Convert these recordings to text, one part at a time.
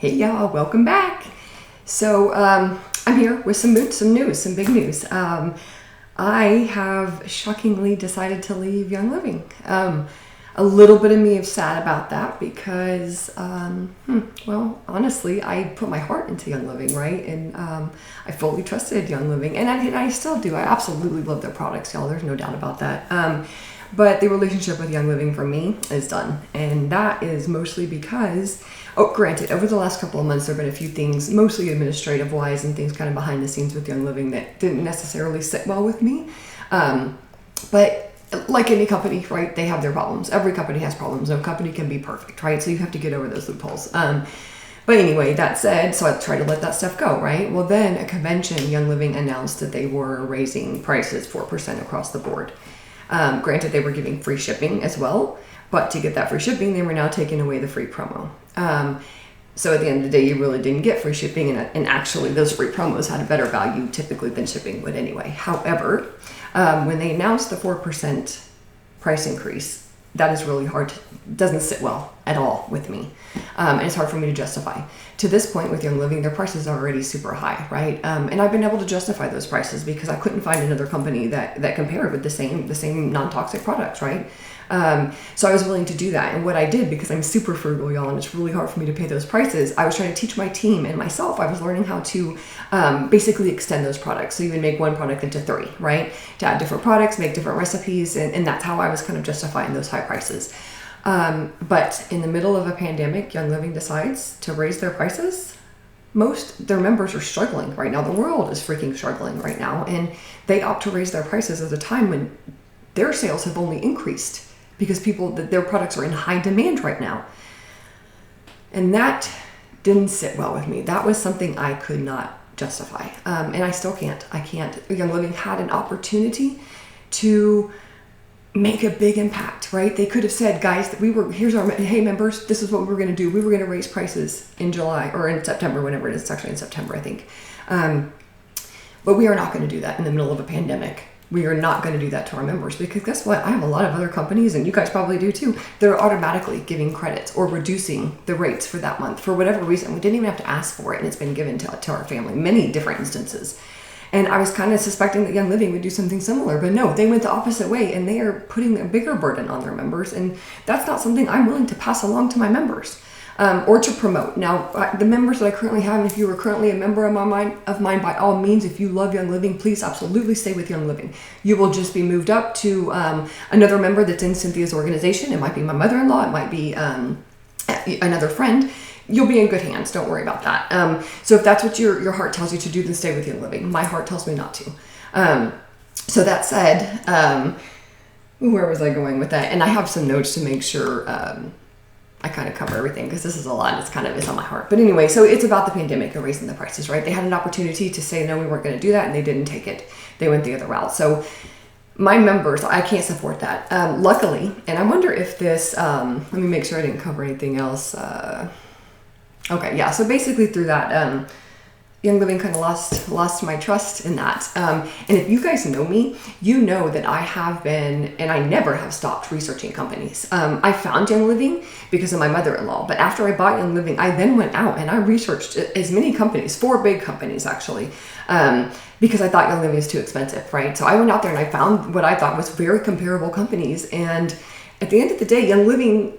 Hey y'all, welcome back. So I'm here with some news, some big news. I have shockingly decided to leave Young Living. A little bit of me is sad about that because, well, honestly, I put my heart into Young Living, right? And I fully trusted Young Living, and I still do. I absolutely love their products, y'all. There's no doubt about that. But the relationship with Young Living for me is done. And that is mostly because, granted, over the last couple of months, there have been a few things, mostly administrative wise and things kind of behind the scenes with Young Living that didn't necessarily sit well with me. But like any company, right, they have their problems. Every company has problems. No company can be perfect, right? So you have to get over those loopholes. But anyway, that said, so I tried to let that stuff go, right? Well, then at convention, Young Living announced that they were raising prices 4% across the board. Granted, they were giving free shipping as well, but to get that free shipping, they were now taking away the free promo. So at the end of the day, you really didn't get free shipping, and actually those free promos had a better value typically than shipping would anyway. However, when they announced the 4% price increase, that is really hard, doesn't sit well at all with me. And it's hard for me to justify. To this point with Young Living, their prices are already super high, right? And I've been able to justify those prices because I couldn't find another company that compared with the same non-toxic products, right? So I was willing to do that. And what I did, because I'm super frugal, y'all, and it's really hard for me to pay those prices, I was trying to teach my team and myself, I was learning how to basically extend those products. So you would make one product into 3, right? To add different products, make different recipes, and that's how I was kind of justifying those high prices. But in the middle of a pandemic, Young Living decides to raise their prices. Most their members are struggling right now. The world is freaking struggling right now. And they opt to raise their prices at a time when their sales have only increased because their products are in high demand right now. And that didn't sit well with me. That was something I could not justify. And I still can't. I can't. Young Living had an opportunity to make a big impact, right? They could have said, guys, hey members, this is what we were going to do. We were going to raise prices in July or in September, whenever it is. It's actually in September, I think. But we are not going to do that in the middle of a pandemic. We are not going to do that to our members because guess what? I have a lot of other companies, and you guys probably do too. They're automatically giving credits or reducing the rates for that month for whatever reason. We didn't even have to ask for it, and it's been given to our family, many different instances. And I was kind of suspecting that Young Living would do something similar, but no, they went the opposite way, and they are putting a bigger burden on their members, and that's not something I'm willing to pass along to my members or to promote. Now, the members that I currently have, and if you are currently a member of mine, by all means, if you love Young Living, please absolutely stay with Young Living. You will just be moved up to another member that's in Cynthia's organization. It might be my mother-in-law, it might be another friend. You'll be in good hands. Don't worry about that. So if that's what your heart tells you to do, then stay with Young Living. My heart tells me not to. So that said, where was I going with that? And I have some notes to make sure I kind of cover everything because this is a lot. It's on my heart. But anyway, so it's about the pandemic and raising the prices, right? They had an opportunity to say, no, we weren't going to do that, and they didn't take it. They went the other route. So my members, I can't support that. Luckily, and I wonder if this, let me make sure I didn't cover anything else. Okay, yeah, so basically through that, Young Living kind of lost my trust in that. And if you guys know me, you know that I have been, and I never have stopped researching companies. I found Young Living because of my mother-in-law, but after I bought Young Living, I then went out and I researched as many companies, 4 big companies actually, because I thought Young Living was too expensive, right? So I went out there and I found what I thought was very comparable companies, and at the end of the day, Young Living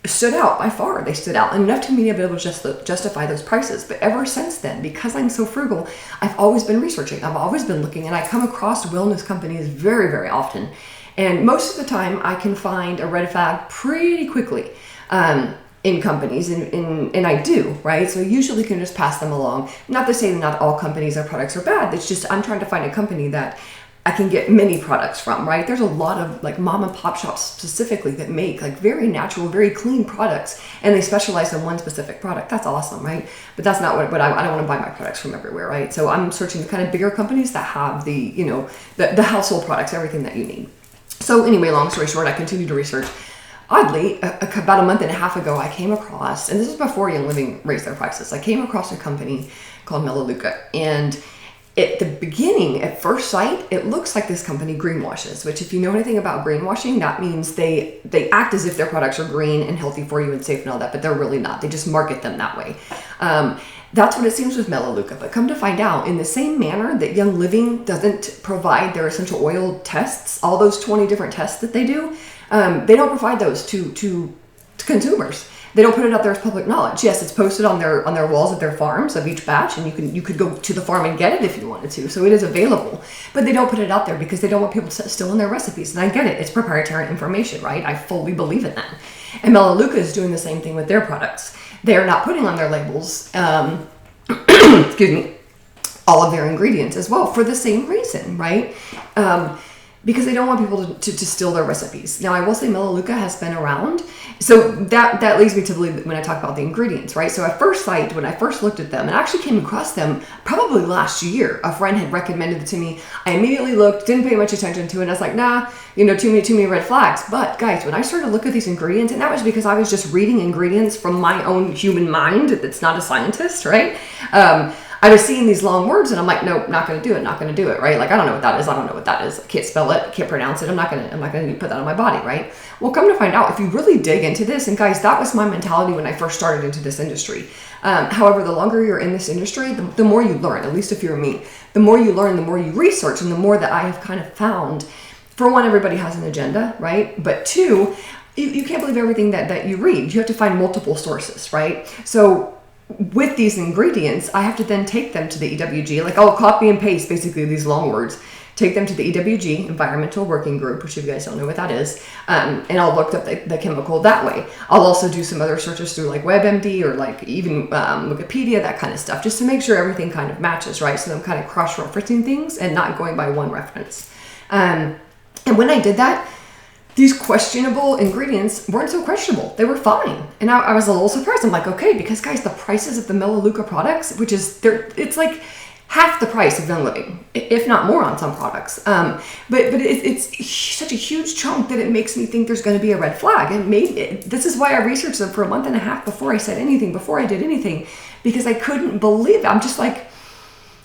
stood out by far. They stood out enough to me to be able to justify those prices. But ever since then, because I'm so frugal, I've always been researching. I've always been looking, and I come across wellness companies very, very often. And most of the time, I can find a red flag pretty quickly in companies, and I do, right? So I usually can just pass them along. Not to say that not all companies or products are bad. It's just I'm trying to find a company that I can get many products from, right? There's a lot of like mom and pop shops specifically that make like very natural, very clean products, and they specialize in one specific product. That's awesome, right? But that's not what I don't want to buy my products from everywhere, right? So I'm searching the kind of bigger companies that have the household products, everything that you need. So anyway, long story short, I continued to research. Oddly, about a month and a half ago, I came across, and this was before Young Living raised their prices, I came across a company called Melaleuca, and at the beginning, at first sight, it looks like this company greenwashes, which if you know anything about greenwashing, that means they act as if their products are green and healthy for you and safe and all that, but they're really not. They just market them that way. That's what it seems with Melaleuca. But come to find out, in the same manner that Young Living doesn't provide their essential oil tests, all those 20 different tests that they do, they don't provide those to consumers. They don't put it out there as public knowledge. Yes, it's posted on their walls of their farms of each batch, and you could go to the farm and get it if you wanted to. So it is available, but they don't put it out there because they don't want people to steal in their recipes. And I get it; it's proprietary information, right? I fully believe in that. And Melaleuca is doing the same thing with their products. They are not putting on their labels, excuse me, all of their ingredients as well for the same reason, right? Because they don't want people to steal their recipes. Now, I will say Melaleuca has been around. So that leads me to believe that when I talk about the ingredients, right? So at first sight, when I first looked at them, and actually came across them probably last year, a friend had recommended it to me. I immediately looked, didn't pay much attention to it. And I was like, nah, too many red flags. But guys, when I started to look at these ingredients, and that was because I was just reading ingredients from my own human mind that's not a scientist, right? I was seeing these long words and I'm like, nope, not going to do it, right? Like, I don't know what that is. I can't spell it. I can't pronounce it. I'm not going to put that on my body, right? Well, come to find out, if you really dig into this, and guys, that was my mentality when I first started into this industry. However, the longer you're in this industry, the more you learn, at least if you're me, the more you learn, the more you research, and the more that I have kind of found, for one, everybody has an agenda, right? But two, you can't believe everything that you read. You have to find multiple sources, right? So with these ingredients, I have to then take them to the EWG, like I'll copy and paste basically these long words, take them to the EWG, Environmental Working Group, which if you guys don't know what that is, and I'll look up the chemical that way. I'll also do some other searches through like WebMD or like even Wikipedia, that kind of stuff, just to make sure everything kind of matches, right? So I'm kind of cross-referencing things and not going by one reference. And when I did that, these questionable ingredients weren't so questionable. They were fine. And I was a little surprised. I'm like, okay, because guys, the prices of the Melaleuca products, it's like half the price of Young Living, if not more on some products. But it's such a huge chunk that it makes me think there's going to be a red flag. And this is why I researched them for a month and a half before I said anything, before I did anything, because I couldn't believe it. I'm just like,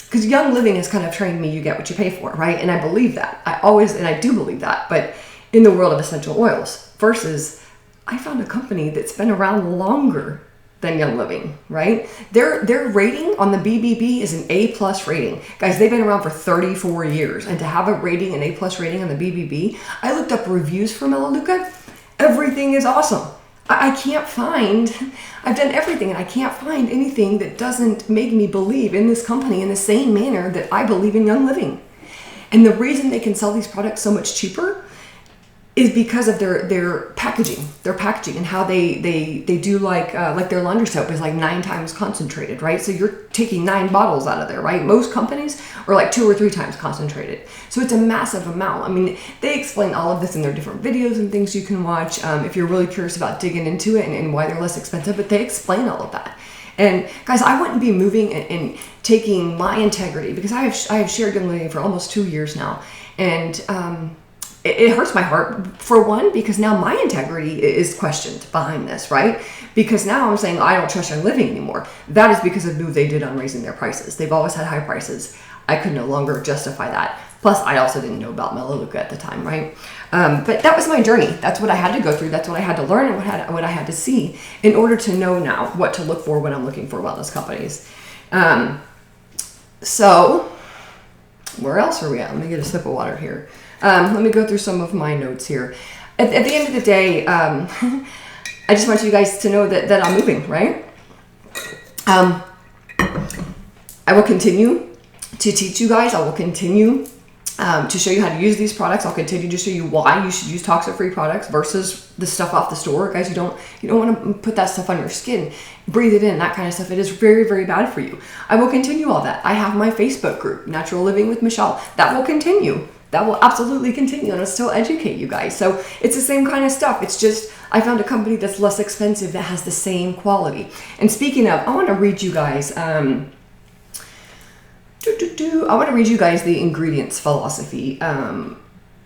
because Young Living has kind of trained me, you get what you pay for, right? And I believe that. I do believe that. But in the world of essential oils, versus I found a company that's been around longer than Young Living, right? Their rating on the BBB is an A+ rating. Guys, they've been around for 34 years. And to have a rating, an A+ rating on the BBB, I looked up reviews for Melaleuca. Everything is awesome. I've done everything and I can't find anything that doesn't make me believe in this company in the same manner that I believe in Young Living. And the reason they can sell these products so much cheaper is because of their packaging and how they do like their laundry soap is like 9 times concentrated, right? So you're taking 9 bottles out of there, right? Most companies are like 2 or 3 times concentrated. So it's a massive amount. I mean, they explain all of this in their different videos and things you can watch if you're really curious about digging into it and why they're less expensive, but they explain all of that. And guys, I wouldn't be moving and taking my integrity, because I have shared Young Living for almost 2 years now. And, it hurts my heart, for one, because now my integrity is questioned behind this, right? Because now I'm saying I don't trust Young Living anymore. That is because of who they did on raising their prices. They've always had high prices. I could no longer justify that. Plus, I also didn't know about Melaleuca at the time, right? But that was my journey. That's what I had to go through. That's what I had to learn and what I had to see in order to know now what to look for when I'm looking for wellness companies. So, where else are we at? Let me get a sip of water here. Let me go through some of my notes here. At the end of the day, I just want you guys to know that I'm moving, right? I will continue to teach you guys. I will continue to show you how to use these products. I'll continue to show you why you should use toxin-free products versus the stuff off the store. Guys, you don't want to put that stuff on your skin, breathe it in, that kind of stuff. It is very, very bad for you. I will continue all that. I have my Facebook group, Natural Living with Michelle. That will continue. That will absolutely continue, and I'll still educate you guys. So it's the same kind of stuff. It's just I found a company that's less expensive that has the same quality. And speaking of, I want to read you guys. I want to read you guys the ingredients philosophy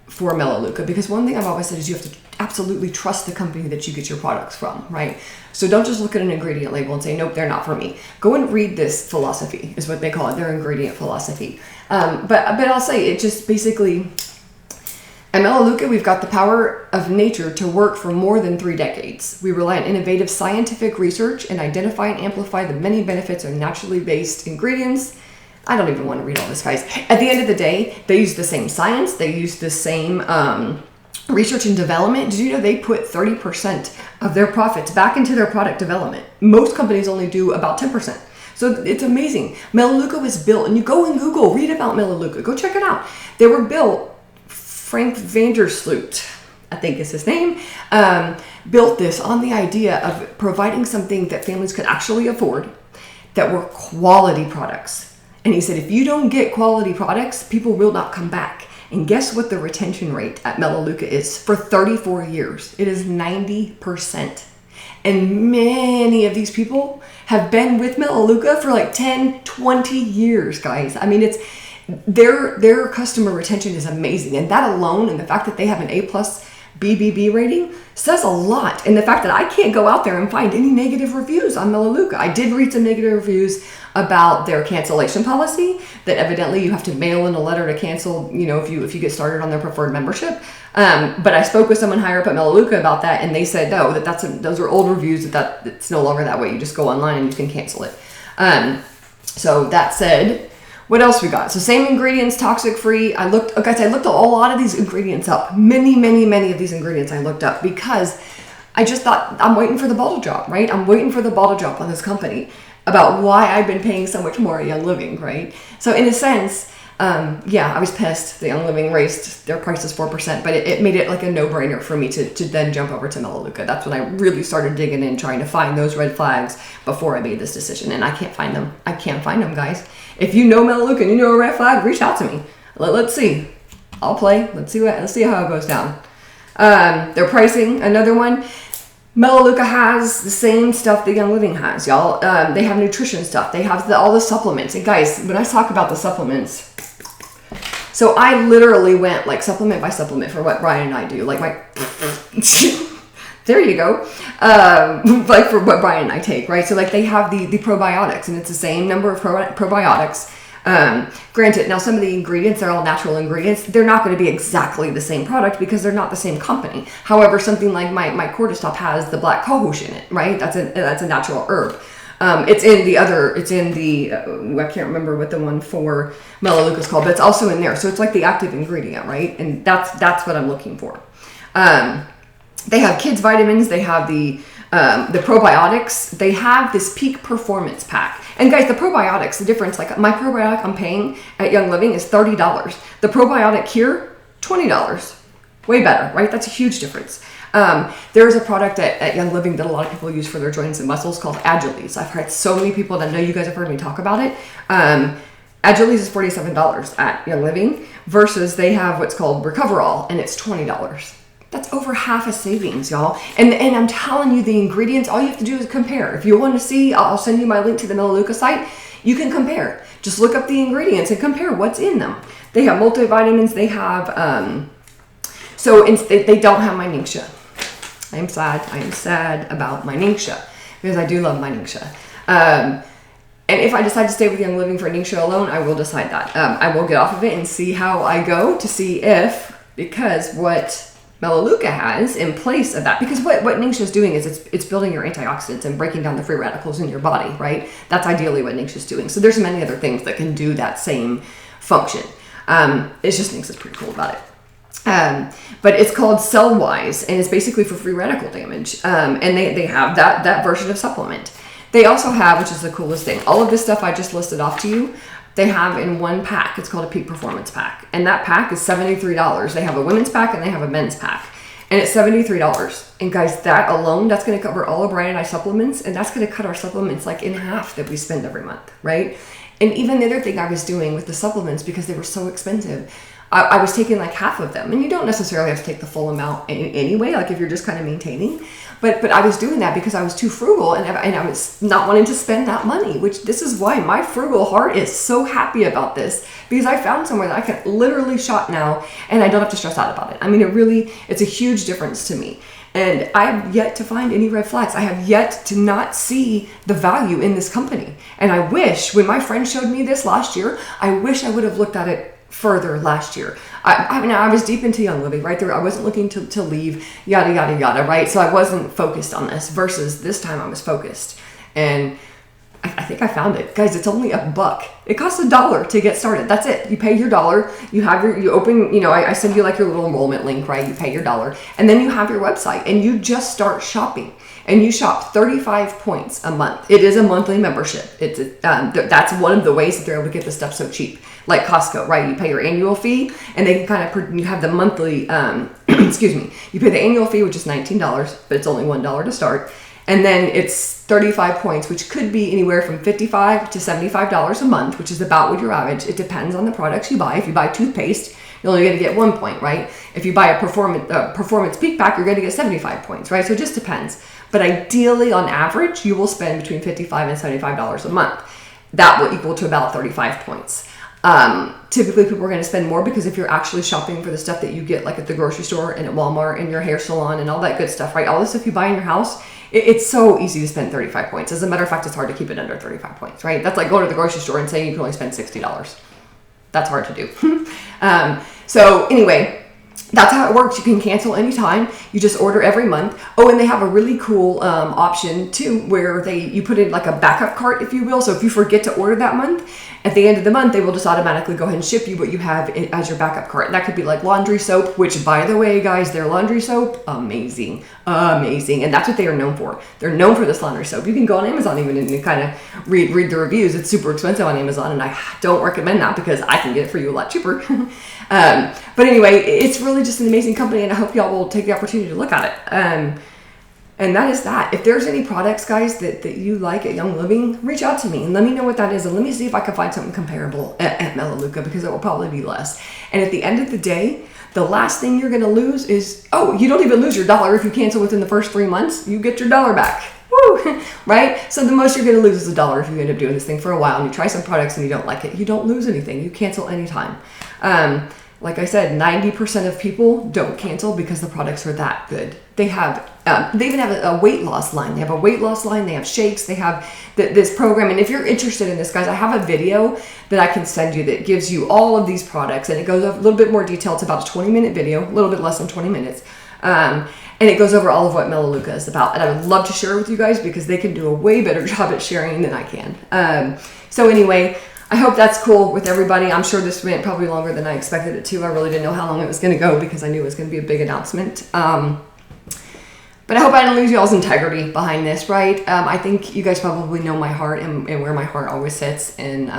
for Melaleuca, because one thing I've always said is you have to absolutely trust the company that you get your products from, right? So don't just look at an ingredient label and say, nope, they're not for me. Go and read this philosophy, is what they call it, their ingredient philosophy. But I'll say it just basically, At Melaleuca, we've got the power of nature to work for more than 3 decades. We rely on innovative scientific research and identify and amplify the many benefits of naturally based ingredients. I don't even want to read all this, guys. At the end of the day, they use the same science. They use the same research and development. Did you know they put 30% of their profits back into their product development? Most companies only do about 10%. So it's amazing. Melaleuca was built, and you go and Google, read about Melaleuca. Go check it out. They were built, Frank Vandersloot, I think is his name, built this on the idea of providing something that families could actually afford that were quality products. And he said, if you don't get quality products, people will not come back. And guess what the retention rate at Melaleuca is for 34 years? It is 90%. And many of these people have been with Melaleuca for like 10, 20 years, guys. I mean, it's their customer retention is amazing. And that alone, and the fact that they have an A+ BBB rating says a lot. And the fact that I can't go out there and find any negative reviews on Melaleuca. I did read some negative reviews about their cancellation policy, that evidently you have to mail in a letter to cancel, if you get started on their preferred membership. But I spoke with someone higher up at Melaleuca about that, and they said no, those are old reviews, that it's no longer that way. You just go online and you can cancel it. So that said, what else we got? So same ingredients, toxic free. I looked a lot of these ingredients up. Many of these ingredients I looked up because I just thought, I'm waiting for the bottle drop, right? I'm waiting for the bottle drop on this company about why I've been paying so much more at Young Living, right? So in a sense, I was pissed. The Young Living raised their prices 4%, but it made it like a no-brainer for me to then jump over to Melaleuca. That's when I really started digging in, trying to find those red flags before I made this decision. And I can't find them. I can't find them, guys. If you know Melaleuca and you know a red flag, reach out to me. Let's see. I'll play. Let's see how it goes down. Their pricing, another one. Melaleuca has the same stuff that Young Living has, y'all. They have nutrition stuff. They have all the supplements. And guys, when I talk about the supplements, so I literally went like supplement by supplement for what Brian and I do. Like there you go. Like for what Brian and I take, right? So like they have the probiotics, and it's the same number of probiotics. Granted, now some of the ingredients, they're all natural ingredients. They're not going to be exactly the same product because they're not the same company. However, something like my cortisol has the black cohosh in it, right? That's a natural herb. It's in the I can't remember what the one for Melaleuca is called, but it's also in there. So it's like the active ingredient, right? And that's what I'm looking for. They have kids vitamins. They have the probiotics. They have this peak performance pack. And guys, the probiotics, the difference, like my probiotic I'm paying at Young Living is $30. The probiotic here, $20. Way better, right? That's a huge difference. There is a product at Young Living that a lot of people use for their joints and muscles called Agilise. I've heard so many people that know you guys have heard me talk about it. Agilise is $47 at Young Living versus they have what's called Recoverall, and it's $20. That's over half a savings, y'all. And I'm telling you, the ingredients, all you have to do is compare. If you want to see, I'll send you my link to the Melaleuca site. You can compare. Just look up the ingredients and compare what's in them. They have multivitamins. They have, they don't have my Ningxia. I am sad about my Ningxia because I do love my Ningxia. And if I decide to stay with Young Living for Ningxia alone, I will decide that. I will get off of it and see how I go to see because what Melaleuca has in place of that, because what Ningxia is doing is it's building your antioxidants and breaking down the free radicals in your body, right? That's ideally what Ningxia is doing. So there's many other things that can do that same function. It's just Ningxia is pretty cool about it. But it's called Cellwise, and it's basically for free radical damage. And they have that version of supplement. They also have, which is the coolest thing, all of this stuff I just listed off to you, they have in one pack. It's called a Peak Performance Pack. And that pack is $73. They have a women's pack and they have a men's pack. And it's $73. And guys, that alone, that's going to cover all of Brian and I supplements. And that's going to cut our supplements like in half that we spend every month, right? And even the other thing I was doing with the supplements, because they were so expensive, I was taking like half of them. And you don't necessarily have to take the full amount anyway, like if you're just kind of maintaining. But I was doing that because I was too frugal and I was not wanting to spend that money, which this is why my frugal heart is so happy about this, because I found somewhere that I can literally shop now and I don't have to stress out about it. I mean, it's a huge difference to me. And I have yet to find any red flags. I have yet to not see the value in this company. And I wish, when my friend showed me this last year, I wish I would have looked at it further last year. I mean, I was deep into Young Living right there. I wasn't looking to leave, yada, yada, yada, right? So I wasn't focused on this versus this time I was focused. And I think I found it. Guys, it's only $1. It costs $1 to get started. That's it. You pay your $1. You open, I send you like your little enrollment link, right? You pay your $1 and then you have your website and you just start shopping and you shop 35 points a month. It is a monthly membership. That's one of the ways that they're able to get this stuff so cheap. Like Costco, right? You pay your annual fee and they can you have the monthly, excuse me, you pay the annual fee, which is $19, but it's only $1 to start. And then it's 35 points, which could be anywhere from $55 to $75 a month, which is about what your average. It depends on the products you buy. If you buy toothpaste, you're only going to get 1 point, right? If you buy a performance peak pack, you're going to get 75 points, right? So it just depends. But ideally, on average, you will spend between $55 and $75 a month. That will equal to about 35 points. Typically people are going to spend more because if you're actually shopping for the stuff that you get like at the grocery store and at Walmart and your hair salon and all that good stuff, right? All the stuff you buy in your house, it's so easy to spend 35 points. As a matter of fact, it's hard to keep it under 35 points, right? That's like going to the grocery store and saying you can only spend $60. That's hard to do. So anyway, that's how it works. You can cancel anytime. You just order every month. Oh, and they have a really cool option too, where you put in like a backup cart, if you will. So if you forget to order that month, at the end of the month, they will just automatically go ahead and ship you what you have as your backup cart. And that could be like laundry soap, which by the way, guys, their laundry soap, amazing. And that's what they are known for. They're known for this laundry soap. You can go on Amazon even and kind of read the reviews. It's super expensive on Amazon, and I don't recommend that because I can get it for you a lot cheaper. But anyway, it's really just an amazing company, and I hope y'all will take the opportunity to look at it. And that is that. If there's any products, guys, that you like at Young Living, reach out to me and let me know what that is. And let me see if I can find something comparable at Melaleuca, because it will probably be less. And at the end of the day, the last thing you're going to lose is, you don't even lose your $1 if you cancel within the first 3 months. You get your $1 back. Woo! Right? So the most you're going to lose is $1 if you end up doing this thing for a while and you try some products and you don't like it. You don't lose anything. You cancel anytime. Like I said, 90% of people don't cancel because the products are that good. They even have a weight loss line. They have a weight loss line. They have shakes. They have this program. And if you're interested in this, guys, I have a video that I can send you that gives you all of these products. And it goes over a little bit more detail. It's about a 20-minute video, a little bit less than 20 minutes. And it goes over all of what Melaleuca is about. And I would love to share it with you guys because they can do a way better job at sharing than I can. So anyway, I hope that's cool with everybody. I'm sure this went probably longer than I expected it to. I really didn't know how long it was going to go because I knew it was going to be a big announcement. But I hope I didn't lose y'all's integrity behind this, right? I think you guys probably know my heart and where my heart always sits. And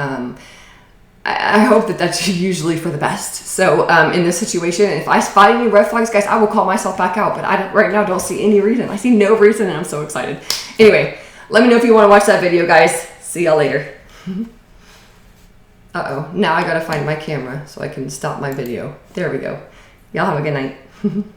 I hope that that's usually for the best. So in this situation, if I spot any red flags, guys, I will call myself back out. But I right now don't see any reason. I see no reason, and I'm so excited. Anyway, let me know if you want to watch that video, guys. See y'all later. Now I gotta find my camera so I can stop my video. There we go. Y'all have a good night.